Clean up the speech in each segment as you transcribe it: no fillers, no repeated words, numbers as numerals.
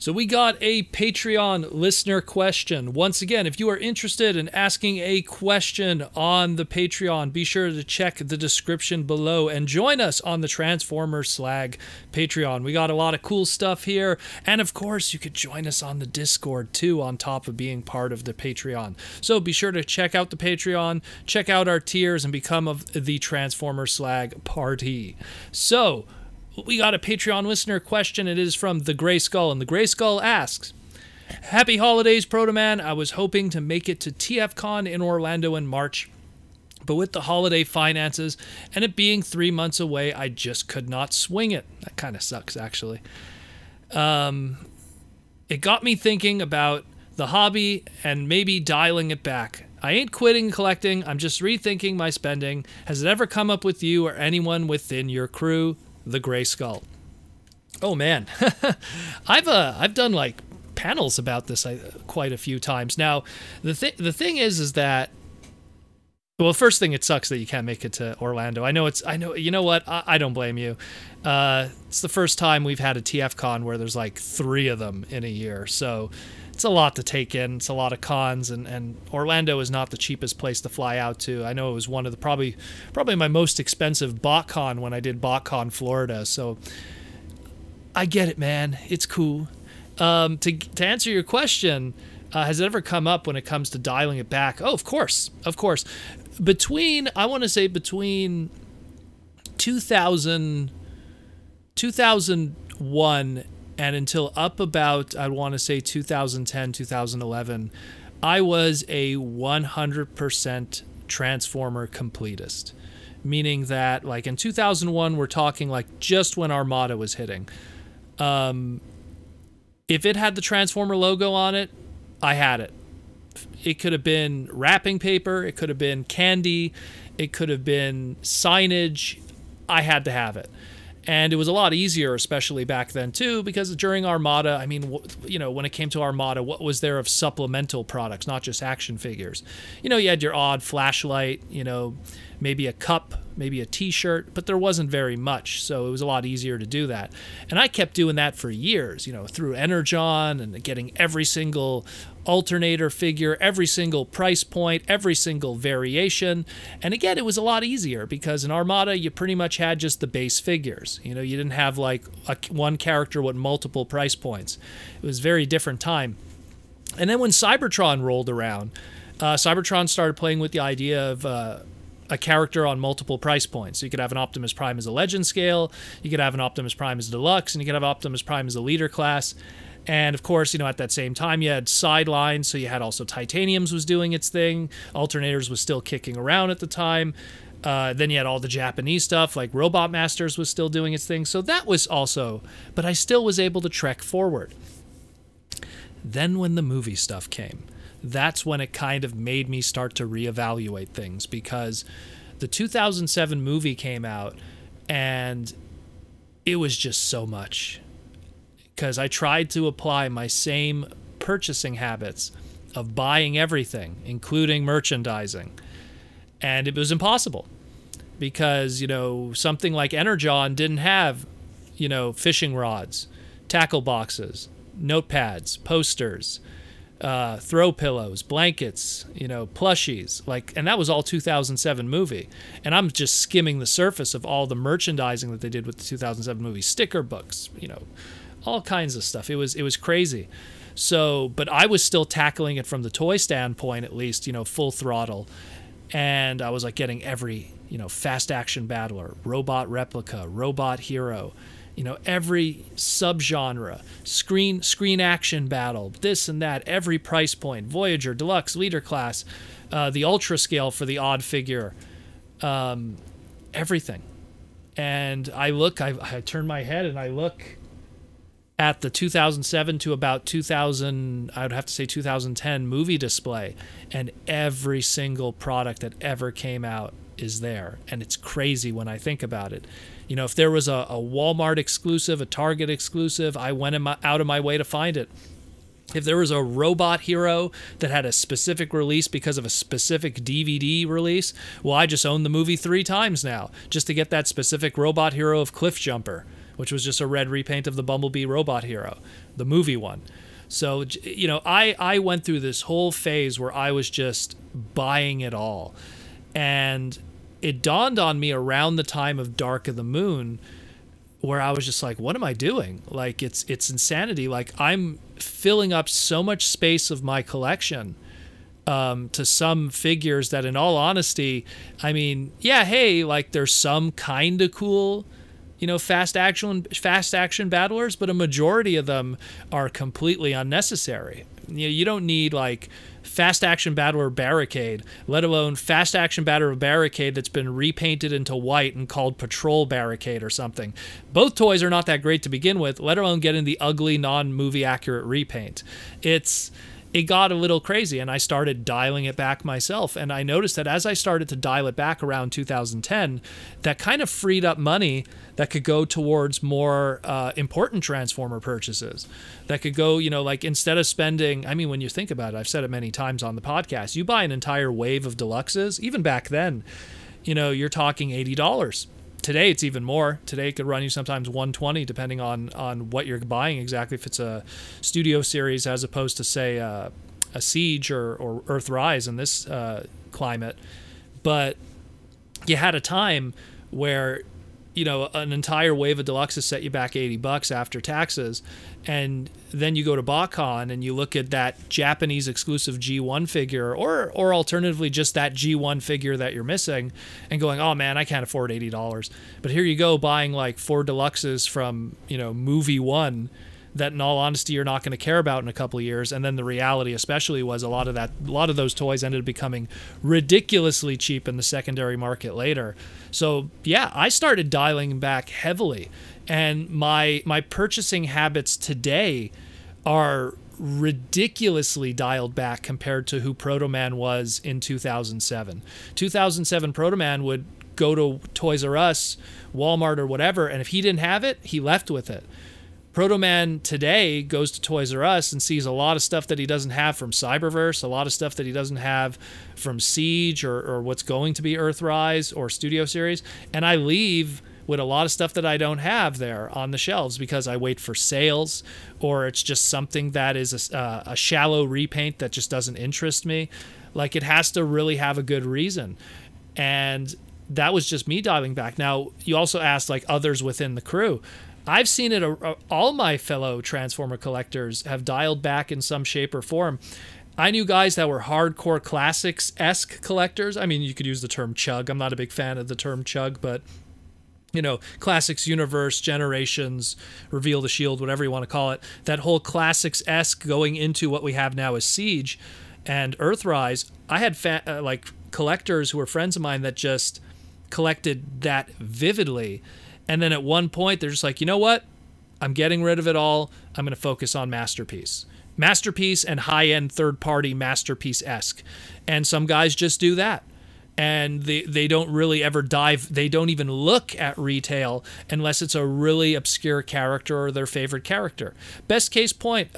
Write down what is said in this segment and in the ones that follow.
So we got a Patreon listener question. Once again, if you are interested in asking a question on the Patreon, be sure to check the description below and join us on the Transformer Slag Patreon. We got a lot of cool stuff here. And of course, you could join us on the Discord too, on top of being part of the Patreon. So be sure to check out the Patreon, check out our tiers, and become of the Transformer Slag party. So, we got a Patreon listener question. It is from TheGreySkull, and TheGreySkull asks, Happy holidays, Proto-Man. I was hoping to make it to TFCon in Orlando in March, but with the holiday finances and it being 3 months away, I just could not swing it. That kind of sucks, actually. It got me thinking about the hobby and maybe dialing it back. I ain't quitting collecting. I'm just rethinking my spending. Has it ever come up with you or anyone within your crew? TheGreySkull. Oh man, I've done like panels about this quite a few times. Now, the thing is that, well, first thing, it sucks that you can't make it to Orlando. I know, you know what? I don't blame you. It's the first time we've had a TFCon where there's like 3 of them in a year, so it's a lot to take in. It's a lot of cons, and Orlando is not the cheapest place to fly out to. I know it was one of the probably my most expensive BotCon when I did BotCon Florida. So I get it, man. It's cool. To answer your question, has it ever come up when it comes to dialing it back? Oh, of course, of course. I want to say between 2001 and until up about, I want to say 2010, 2011, I was a 100% Transformer completist. Meaning that, like, in 2001, we're talking, like, just when Armada was hitting. If it had the Transformer logo on it, I had it. It could have been wrapping paper, it could have been candy, it could have been signage. I had to have it. And it was a lot easier, especially back then, too, because during Armada, I mean, you know, when it came to Armada, what was there of supplemental products, not just action figures? You know, you had your odd flashlight, you know, maybe a cup, maybe a t-shirt, but there wasn't very much, so it was a lot easier to do that. And I kept doing that for years, you know, through Energon and getting every single alternator figure, every single price point, every single variation. And again, it was a lot easier because in Armada, you pretty much had just the base figures. You know, you didn't have like one character with multiple price points. It was a very different time. And then when Cybertron rolled around, Cybertron started playing with the idea of a character on multiple price points. So you could have an Optimus Prime as a Legend scale, you could have an Optimus Prime as a Deluxe, and you could have Optimus Prime as a Leader class. And of course, you know, at that same time, you had Sidelines, so you had also Titaniums was doing its thing. Alternators was still kicking around at the time. Then you had all the Japanese stuff, like Robot Masters was still doing its thing. So that was also, but I still was able to trek forward. Then when the movie stuff came, that's when it kind of made me start to reevaluate things, because the 2007 movie came out and it was just so much. Because I tried to apply my same purchasing habits of buying everything, including merchandising. And it was impossible because, you know, something like Energon didn't have, you know, fishing rods, tackle boxes, notepads, posters, throw pillows, blankets, you know, plushies, like, and that was all 2007 movie. And I'm just skimming the surface of all the merchandising that they did with the 2007 movie, sticker books, you know, all kinds of stuff. It was crazy. So, but I was still tackling it from the toy standpoint, at least, you know, full throttle. And I was like getting every, you know, fast action battler, robot replica, robot hero, you know, every subgenre, screen action battle, this and that, every price point, Voyager, Deluxe, Leader class, the Ultra scale for the odd figure, everything. And I turn my head and I look at the 2007 to about 2000, I would have to say 2010 movie display, and every single product that ever came out is there. And it's crazy when I think about it. You know, if there was a Walmart exclusive, a Target exclusive, I went out of my way to find it. If there was a robot hero that had a specific release because of a specific DVD release, well, I just own the movie 3 times now just to get that specific robot hero of Cliff Jumper. which was just a red repaint of the Bumblebee robot hero, the movie one. So, you know, I went through this whole phase where I was just buying it all. And it dawned on me around the time of Dark of the Moon, where I was just like, what am I doing? Like, it's insanity. Like, I'm filling up so much space of my collection to some figures that, in all honesty, I mean, yeah, hey, like, there's some kind of cool, you know, fast action battlers, but a majority of them are completely unnecessary. You know, you don't need like fast action battler Barricade, let alone fast action battler Barricade that's been repainted into white and called Patrol Barricade or something. Both toys are not that great to begin with, let alone getting the ugly non-movie accurate repaint. It got a little crazy, and I started dialing it back myself. And I noticed that as I started to dial it back around 2010, that kind of freed up money that could go towards more important Transformer purchases. That could go, you know, like instead of spending, I mean, when you think about it, I've said it many times on the podcast, you buy an entire wave of deluxes, even back then, you know, you're talking $80. Today it's even more. Today it could run you sometimes $120, depending on what you're buying exactly. If it's a studio series as opposed to, say, a Siege or Earthrise in this climate. But you had a time where, you know, an entire wave of deluxes set you back $80 after taxes, and then you go to BotCon and you look at that Japanese exclusive G1 figure, or alternatively just that G1 figure that you're missing, and going, oh man, I can't afford $80. But here you go buying like 4 deluxes from, you know, movie 1 that in all honesty you're not going to care about in a couple of years. And then the reality especially was a lot of those toys ended up becoming ridiculously cheap in the secondary market later. So yeah, I started dialing back heavily, and my purchasing habits today are ridiculously dialed back compared to who Proto Man was in 2007. 2007 Proto Man would go to Toys R Us, Walmart, or whatever, and if he didn't have it, he left with it. Proto Man today goes to Toys R Us and sees a lot of stuff that he doesn't have from Cyberverse, a lot of stuff that he doesn't have from Siege or what's going to be Earthrise or Studio Series, and I leave with a lot of stuff that I don't have there on the shelves because I wait for sales, or it's just something that is a shallow repaint that just doesn't interest me. Like, it has to really have a good reason. And that was just me dialing back. Now, you also asked like others within the crew. I've seen it, all my fellow Transformer collectors have dialed back in some shape or form. I knew guys that were hardcore classics-esque collectors. I mean, you could use the term chug. I'm not a big fan of the term chug, but, you know, Classics Universe, Generations, Reveal the Shield, whatever you want to call it. That whole classics-esque going into what we have now as Siege and Earthrise. I had like collectors who were friends of mine that just collected that vividly. And then at one point, they're just like, you know what? I'm getting rid of it all. I'm going to focus on Masterpiece. Masterpiece and high-end third-party Masterpiece-esque. And some guys just do that. And they don't really ever dive. They don't even look at retail unless it's a really obscure character or their favorite character. Best case point,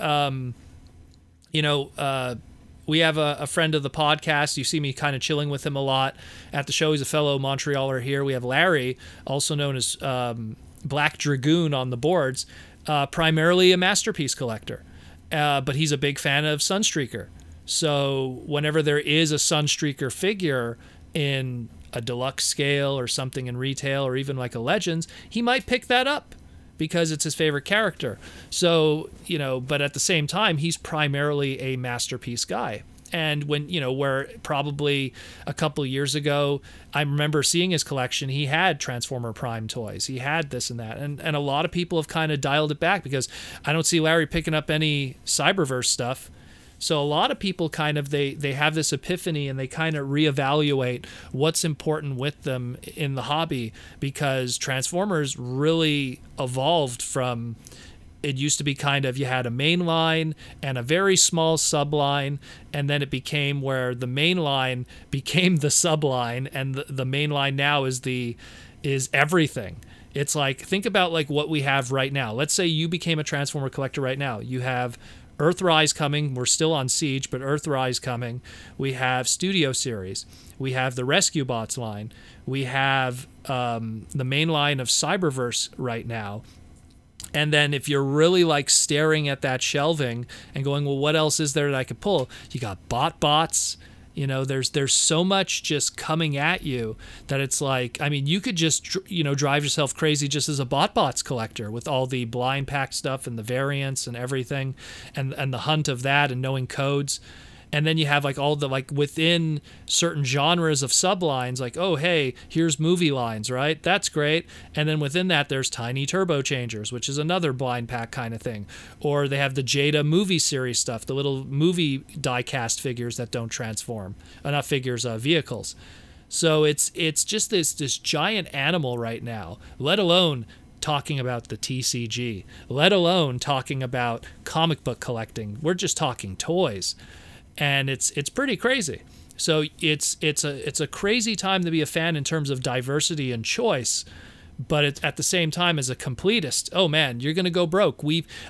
you know, we have a friend of the podcast. You see me kind of chilling with him a lot at the show. He's a fellow Montrealer here. We have Larry, also known as Black Dragoon on the boards, primarily a Masterpiece collector. But he's a big fan of Sunstreaker. So whenever there is a Sunstreaker figure in a deluxe scale or something in retail or even like a Legends, he might pick that up because it's his favorite character. So, you know, but at the same time, he's primarily a Masterpiece guy. And when, you know, where probably a couple of years ago, I remember seeing his collection, he had Transformer Prime toys. He had this and that. And a lot of people have kind of dialed it back because I don't see Larry picking up any Cyberverse stuff. So a lot of people kind of, they have this epiphany and they kind of reevaluate what's important with them in the hobby, because Transformers really evolved from, it used to be kind of, you had a main line and a very small subline, and then it became where the main line became the subline, and the main line now is everything. It's like, think about like what we have right now. Let's say you became a Transformer collector right now. You have Earthrise coming. We're still on Siege, but Earthrise coming. We have Studio Series. We have the Rescue Bots line. We have the main line of Cyberverse right now. And then if you're really like staring at that shelving and going, well, what else is there that I could pull? You got bots. You know, there's so much just coming at you that it's like, I mean, you could just, you know, drive yourself crazy just as a bots collector with all the blind pack stuff and the variants and everything and the hunt of that and knowing codes. And then you have like all the, like within certain genres of sublines, like, oh, hey, here's movie lines, right? That's great. And then within that, there's tiny turbo changers, which is another blind pack kind of thing. Or they have the Jada movie series stuff, the little movie die-cast figures that don't transform. Not figures, vehicles. So it's just this giant animal right now, let alone talking about the TCG, let alone talking about comic book collecting. We're just talking toys. And it's pretty crazy. So it's a crazy time to be a fan in terms of diversity and choice, but it's at the same time as a completist, oh man, you're gonna go broke.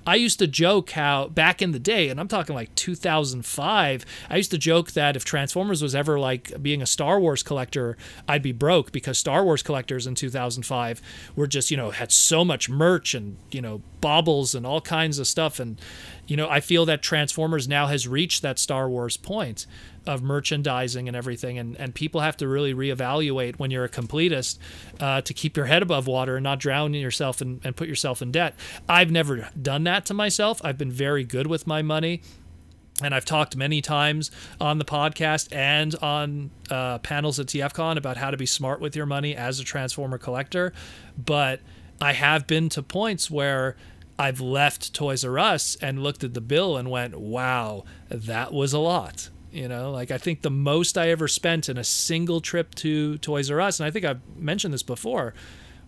I used to joke how back in the day, and I'm talking like 2005, I used to joke that if Transformers was ever like being a Star Wars collector, I'd be broke, because Star Wars collectors in 2005 were just, you know, had so much merch and, you know, baubles and all kinds of stuff. And you know, I feel that Transformers now has reached that Star Wars point of merchandising and everything, and people have to really reevaluate when you're a completist to keep your head above water and not drown yourself and put yourself in debt. I've never done that to myself. I've been very good with my money, and I've talked many times on the podcast and on panels at TFCon about how to be smart with your money as a Transformer collector, but I have been to points where I've left Toys R Us and looked at the bill and went, wow, that was a lot. You know, like I think the most I ever spent in a single trip to Toys R Us, and I think I've mentioned this before,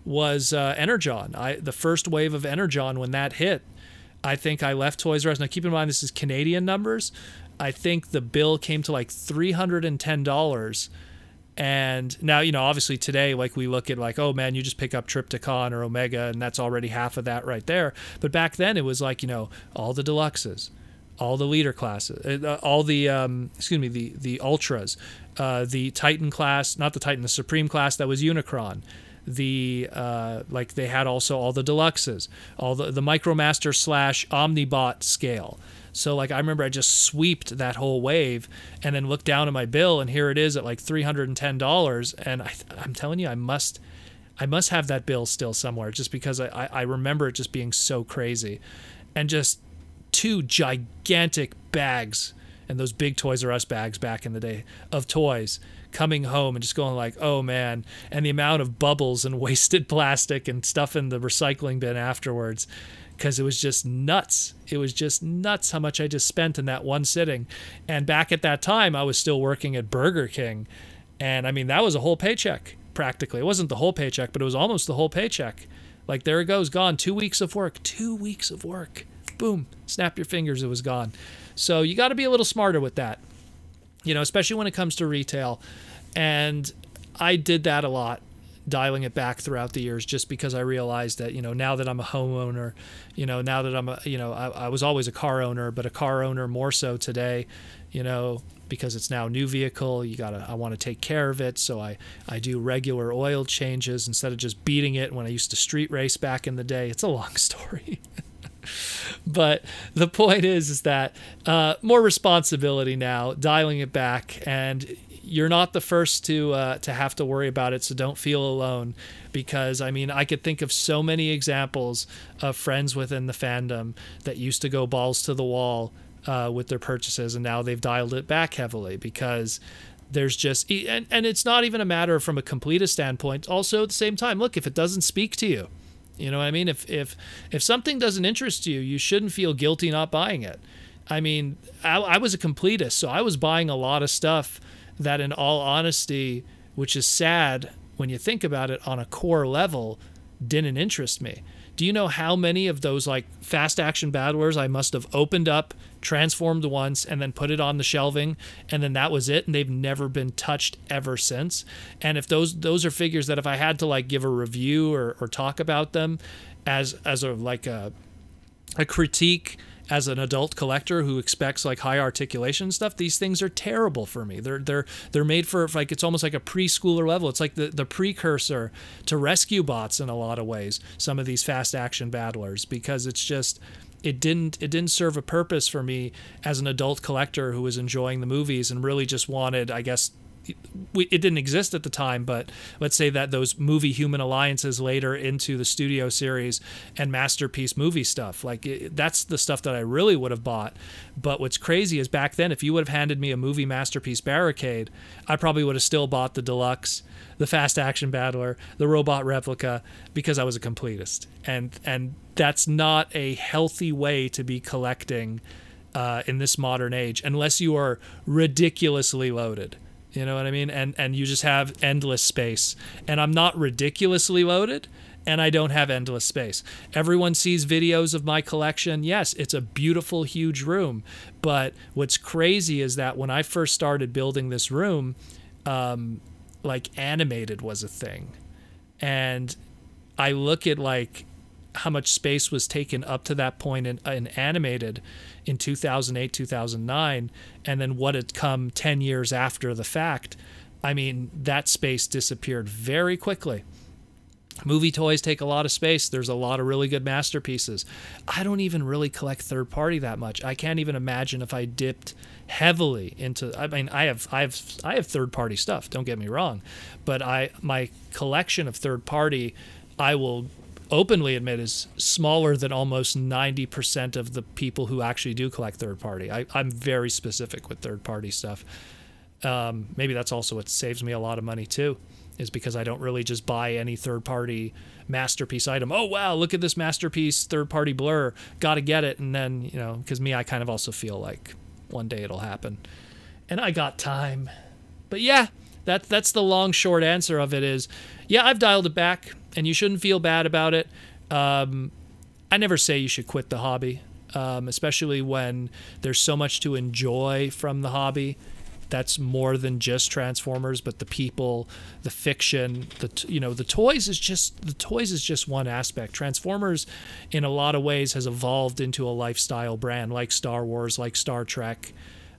was Energon. The first wave of Energon, when that hit, I think I left Toys R Us. Now keep in mind, this is Canadian numbers. I think the bill came to like $310. And now, you know, obviously today, like we look at like, oh man, you just pick up Triptychon or Omega and that's already half of that right there. But back then it was like, you know, all the deluxes, all the leader classes, all the, the ultras, the Titan class, not the Titan, the Supreme class that was Unicron. Like they had also all the deluxes, all the Micromaster / Omnibot scale. So like I remember I just sweeped that whole wave and then looked down at my bill, and here it is at like $310, and I'm telling you, I must have that bill still somewhere, just because I remember it just being so crazy. And just 2 gigantic bags, and those big Toys R Us bags back in the day of toys, coming home and just going like, oh man, and the amount of bubbles and wasted plastic and stuff in the recycling bin afterwards. Because it was just nuts. It was just nuts how much I just spent in that one sitting. And back at that time, I was still working at Burger King. And I mean, that was a whole paycheck, practically. It wasn't the whole paycheck, but it was almost the whole paycheck. Like, there it goes, gone. 2 weeks of work. 2 weeks of work. Boom. Snap your fingers, it was gone. So you got to be a little smarter with that, you know, especially when it comes to retail. And I did that a lot, dialing it back throughout the years, just because I realized that, you know, now that I'm a homeowner, you know, now that I'm a, you know, I was always a car owner, but a car owner more so today, you know, because it's now a new vehicle, I want to take care of it. So I do regular oil changes instead of just beating it when I used to street race back in the day. It's a long story. But the point is that more responsibility now, dialing it back, and you're not the first to have to worry about it, so don't feel alone. Because, I mean, I could think of so many examples of friends within the fandom that used to go balls to the wall with their purchases, and now they've dialed it back heavily because there's just... And it's not even a matter from a completist standpoint. Also, at the same time, look, if it doesn't speak to you, you know what I mean? If something doesn't interest you, you shouldn't feel guilty not buying it. I mean, I was a completist, so I was buying a lot of stuff that, in all honesty, which is sad when you think about it on a core level, didn't interest me. Do you know how many of those like fast action battlers I must have opened up, transformed once, and then put it on the shelving, and then that was it, and they've never been touched ever since? And if those are figures that if I had to like give a review or talk about them as a critique as an adult collector who expects like high articulation stuff, these things are terrible for me. They're made for, like, it's almost like a preschooler level. It's like the precursor to rescue bots in a lot of ways, some of these fast action battlers, because it's just, it didn't serve a purpose for me as an adult collector who was enjoying the movies and really just wanted, I guess, it didn't exist at the time, but let's say that those movie human alliances later into the studio series and masterpiece movie stuff, like that's the stuff that I really would have bought. But what's crazy is back then, if you would have handed me a movie masterpiece barricade, I probably would have still bought the deluxe, the fast action battler, the robot replica, because I was a completist, and that's not a healthy way to be collecting in this modern age, unless you are ridiculously loaded. You know what I mean? And you just have endless space. And I'm not ridiculously loaded, and I don't have endless space. Everyone sees videos of my collection. Yes, it's a beautiful, huge room. But what's crazy is that when I first started building this room, like, animated was a thing. And I look at, like, how much space was taken up to that point in animated in 2008, 2009, and then what had come 10 years after the fact. I mean, that space disappeared very quickly. Movie toys take a lot of space. There's a lot of really good masterpieces. I don't even really collect third party that much. I can't even imagine if I dipped heavily into, I mean, I have third party stuff, don't get me wrong, but my collection of third party, I will openly admit, is smaller than almost 90% of the people who actually do collect third party. I'm very specific with third party stuff. Maybe that's also what saves me a lot of money too, is because I don't really just buy any third party masterpiece item. Oh wow, look at this masterpiece third party blur, gotta get it. And then, you know, because me, I kind of also feel like one day it'll happen and I got time. But yeah, that's the long short answer of it is, yeah, I've dialed it back, and you shouldn't feel bad about it. I never say you should quit the hobby, especially when there's so much to enjoy from the hobby. That's more than just Transformers, but the people, the fiction, the toys is just one aspect. Transformers, in a lot of ways, has evolved into a lifestyle brand, like Star Wars, like Star Trek,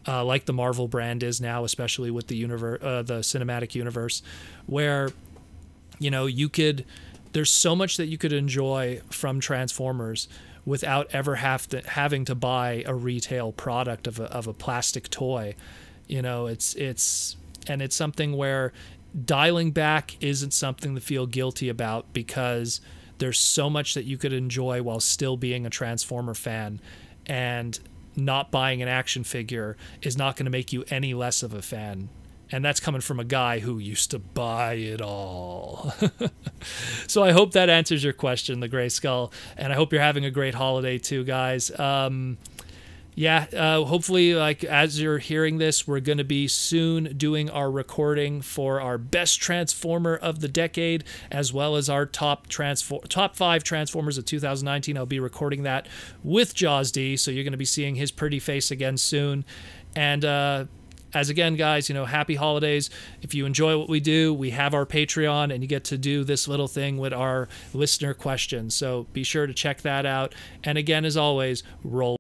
like the Marvel brand is now, especially with the cinematic universe, where, you know, there's so much that you could enjoy from Transformers without ever having to buy a retail product of a plastic toy. You know, it's something where dialing back isn't something to feel guilty about, because there's so much that you could enjoy while still being a Transformer fan, and not buying an action figure is not going to make you any less of a fan. And that's coming from a guy who used to buy it all. So I hope that answers your question, TheGreySkull. And I hope you're having a great holiday too, guys. Hopefully, like, as you're hearing this, we're going to be soon doing our recording for our best Transformer of the decade, as well as our top 5 Transformers of 2019. I'll be recording that with Jaws D, so you're going to be seeing his pretty face again soon. And as again, guys, you know, happy holidays. If you enjoy what we do, we have our Patreon, and you get to do this little thing with our listener questions. So be sure to check that out. And again, as always, roll.